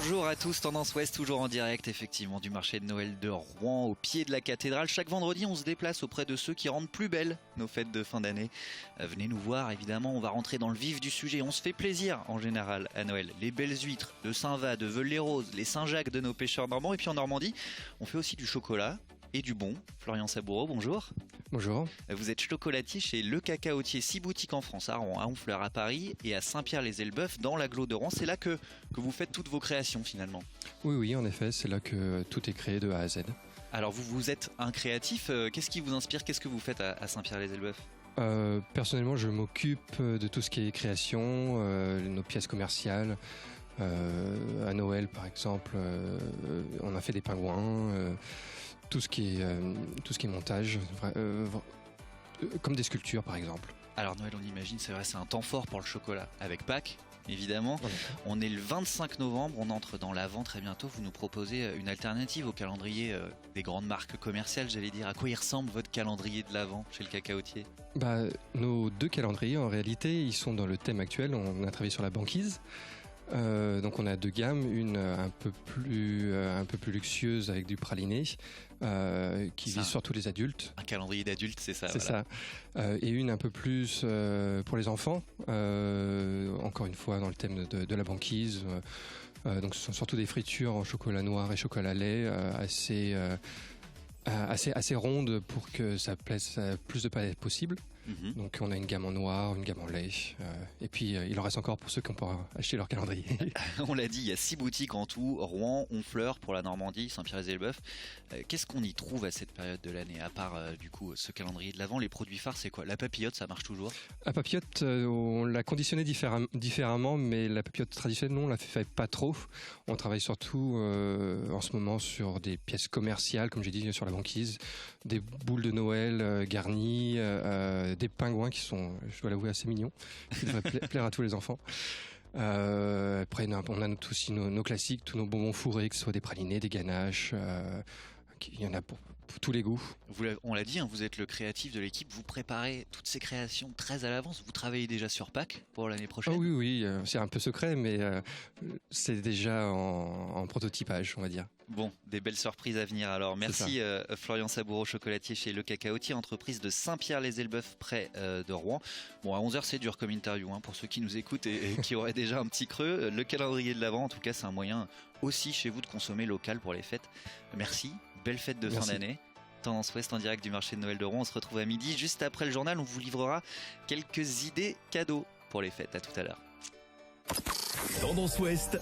Bonjour à tous, Tendance Ouest, toujours en direct effectivement du marché de Noël de Rouen, au pied de la cathédrale. Chaque vendredi, on se déplace auprès de ceux qui rendent plus belles nos fêtes de fin d'année. Venez nous voir, évidemment, on va rentrer dans le vif du sujet. On se fait plaisir en général à Noël. Les belles huîtres de Saint-Va, de Veul-les-Roses, les Saint-Jacques de nos pêcheurs normands. Et puis en Normandie, on fait aussi du chocolat et du bon. Florian Saboureau, bonjour. Bonjour. Vous êtes chocolatier chez Le Cacaotier, 6 boutiques en France, à Rouen, à Honfleur, à Paris et à Saint-Pierre-les-Elbeuf dans l'agglo de Rouen. C'est là que vous faites toutes vos créations finalement. Oui, en effet, c'est là que tout est créé de A à Z. Alors vous êtes un créatif, qu'est-ce qui vous inspire, qu'est-ce que vous faites à Saint-Pierre-les-Elbeuf? Personnellement, je m'occupe de tout ce qui est création, nos pièces commerciales. À Noël, par exemple, on a fait des pingouins, tout ce qui est montage, comme des sculptures, par exemple. Alors Noël, on imagine, c'est vrai, c'est un temps fort pour le chocolat. Avec Pâques, évidemment. Voilà. On est le 25 novembre, on entre dans l'Avent très bientôt. Vous nous proposez une alternative au calendrier des grandes marques commerciales, j'allais dire. À quoi il ressemble votre calendrier de l'Avent chez Le Cacaotier? Nos deux calendriers, en réalité, ils sont dans le thème actuel. On a travaillé sur la banquise. Donc on a deux gammes, une un peu plus luxueuse avec du praliné qui vise surtout les adultes. Un calendrier d'adultes, c'est ça. C'est voilà. ça. Et une un peu plus pour les enfants, encore une fois dans le thème de la banquise. Donc ce sont surtout des fritures en chocolat noir et chocolat lait assez rondes pour que ça plaise à plus de palettes possible. Donc on a une gamme en noir, une gamme en lait, et puis il en reste encore pour ceux qui ont pas acheté leur calendrier. On l'a dit, il y a 6 boutiques en tout, Rouen, Honfleur pour la Normandie, Saint-Pierre-les-Elbeuf. Qu'est-ce qu'on y trouve à cette période de l'année, à part du coup ce calendrier de l'Avent? Les produits phares, c'est quoi? La papillote, ça marche toujours? La papillote, on l'a conditionnée différemment, mais la papillote traditionnelle, non, on la fait pas trop. On travaille surtout en ce moment sur des pièces commerciales, comme j'ai dit, sur la banquise, des boules de Noël garnies, des pingouins qui sont, je dois l'avouer, assez mignons, qui devraient plaire à tous les enfants. Après, on a aussi nos classiques, tous nos bonbons fourrés, que ce soit des pralinés, des ganaches. Il y en a pour tous les goûts. On l'a dit, hein, vous êtes le créatif de l'équipe, vous préparez toutes ces créations très à l'avance. Vous travaillez déjà sur Pâques pour l'année prochaine? Oh oui, c'est un peu secret, mais c'est déjà en prototypage, on va dire. Bon, des belles surprises à venir alors. Merci Florian Saboureau, chocolatier chez Le Cacaotier, entreprise de Saint-Pierre-les-Elbeuf près de Rouen. Bon, à 11h c'est dur comme interview hein, pour ceux qui nous écoutent et qui auraient déjà un petit creux. Le calendrier de l'Avent, en tout cas, c'est un moyen aussi chez vous de consommer local pour les fêtes. Merci, belle fête de fin d'année. Tendance Ouest en direct du marché de Noël de Rouen. On se retrouve à midi. Juste après le journal, on vous livrera quelques idées cadeaux pour les fêtes. À tout à l'heure. Tendance Ouest.